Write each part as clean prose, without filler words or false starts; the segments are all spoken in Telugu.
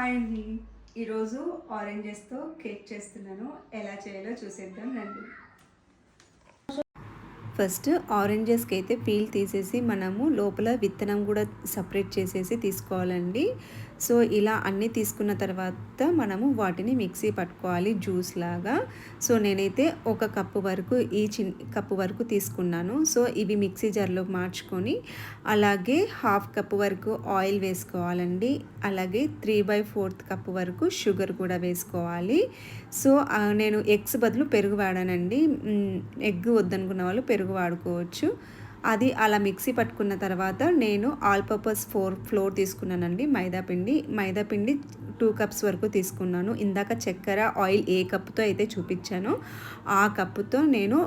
హాయ్ అండి. ఈరోజు ఆరెంజెస్తో కేక్ చేస్తున్నాను. ఎలా చేయాలో చూసేద్దాం రండి. ఫస్ట్ ఆరెంజెస్కి అయితే పీల్ తీసేసి మనము లోపల విత్తనం కూడా సపరేట్ చేసేసి తీసుకోవాలండి. సో ఇలా అన్నీ తీసుకున్న తర్వాత మనము వాటిని మిక్సీ పట్టుకోవాలి జ్యూస్ లాగా. సో నేనైతే ఒక కప్పు వరకు కప్పు వరకు తీసుకున్నాను. సో ఇవి మిక్సీ జార్లో మార్చుకొని అలాగే హాఫ్ కప్పు వరకు ఆయిల్ వేసుకోవాలండి. అలాగే 3/4 కప్పు వరకు షుగర్ కూడా వేసుకోవాలి. సో నేను ఎగ్స్ బదులు పెరుగు వాడానండి. ఎగ్ వద్దనుకున్న వాళ్ళు పెరుగు వాడుకోవచ్చు. అది అలా మిక్సీ పట్టుకున్న తర్వాత నేను ఆల్ పర్పస్ ఫ్లోర్ తీసుకున్నానండి. మైదాపిండి 2 కప్స్ వరకు తీసుకున్నాను. ఇందాక చక్కెర ఆయిల్ ఏ కప్పుతో అయితే చూపించానో ఆ కప్పుతో నేను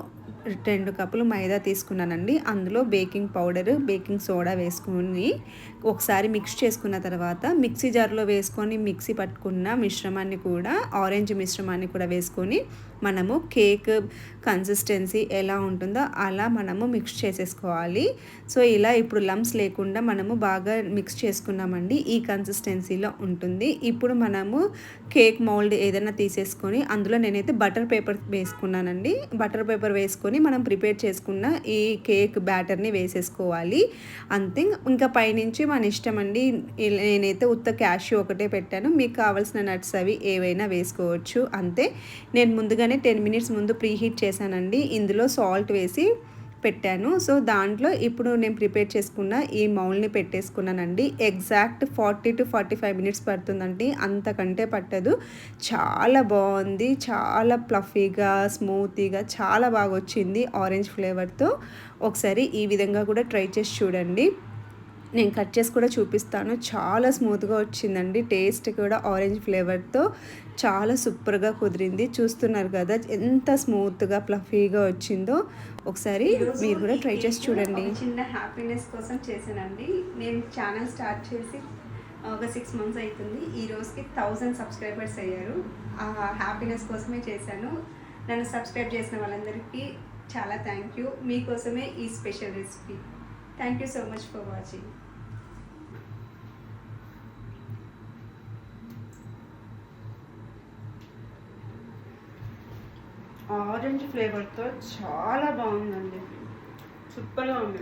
2 కప్పులు మైదా తీసుకున్నానండి. అందులో బేకింగ్ పౌడర్, బేకింగ్ సోడా వేసుకొని ఒకసారి మిక్స్ చేసుకున్న తర్వాత మిక్సీ జార్లో వేసుకొని మిక్సీ పట్టుకున్న మిశ్రమాన్ని కూడా ఆరెంజ్ మిశ్రమాన్ని కూడా వేసుకొని మనము కేక్ కన్సిస్టెన్సీ ఎలా ఉంటుందో అలా మనము మిక్స్ చేసేసుకోవాలి. సో ఇలా ఇప్పుడు లంప్స్ లేకుండా మనము బాగా మిక్స్ చేసుకున్నామండి. ఈ కన్సిస్టెన్సీలో ఉంటుంది. ఇప్పుడు మనము కేక్ మౌల్డ్ ఏదైనా తీసేసుకొని అందులో నేనైతే బటర్ పేపర్ వేసుకున్నానండి. బటర్ పేపర్ వేసుకొని మనం ప్రిపేర్ చేసుకున్న ఈ కేక్ బ్యాటర్ని వేసేసుకోవాలి. అంతే. ఇంకా పైనుంచి మన ఇష్టం అండి. నేనైతే ఉత్త క్యాష్యూ ఒకటే పెట్టాను. మీకు కావాల్సిన నట్స్ అవి ఏవైనా వేసుకోవచ్చు. అంతే. నేను ముందుగానే 10 మినిట్స్ ముందు ప్రీహీట్ చేశానండి. ఇందులో సాల్ట్ వేసి పెట్టాను. సో దాంట్లో ఇప్పుడు నేను ప్రిపేర్ చేసుకున్న ఈ మౌల్డ్ని పెట్టేసుకున్నానండి. ఎగ్జాక్ట్ 40 to 45 మినిట్స్ పడుతుందండి. అంతకంటే పట్టదు. చాలా బాగుంది. చాలా ప్లఫీగా, స్మూతీగా చాలా బాగా వచ్చింది ఆరెంజ్ ఫ్లేవర్తో. ఒకసారి ఈ విధంగా కూడా ట్రై చేసి చూడండి. నేను కట్ చేసి కూడా చూపిస్తాను. చాలా స్మూత్గా వచ్చిందండి. టేస్ట్ కూడా ఆరెంజ్ ఫ్లేవర్తో చాలా సూపర్గా కుదిరింది. చూస్తున్నారు కదా ఎంత స్మూత్గా ప్లఫీగా వచ్చిందో. ఒకసారి మీరు కూడా ట్రై చేసి చూడండి. చిన్న హ్యాపీనెస్ కోసం చేశానండి. నేను ఛానల్ స్టార్ట్ చేసి ఒక 6 మంత్స్ అవుతుంది. ఈ రోజుకి 1000 సబ్స్క్రైబర్స్ అయ్యారు. ఆ హ్యాపీనెస్ కోసమే చేశాను. నన్ను సబ్స్క్రైబ్ చేసిన వాళ్ళందరికీ చాలా థ్యాంక్ యూ. మీకోసమే ఈ special recipe. Thank you so much for watching. Orange ఫ్లేవర్తో చాలా బాగుందండి. సూపర్గా ఉంది.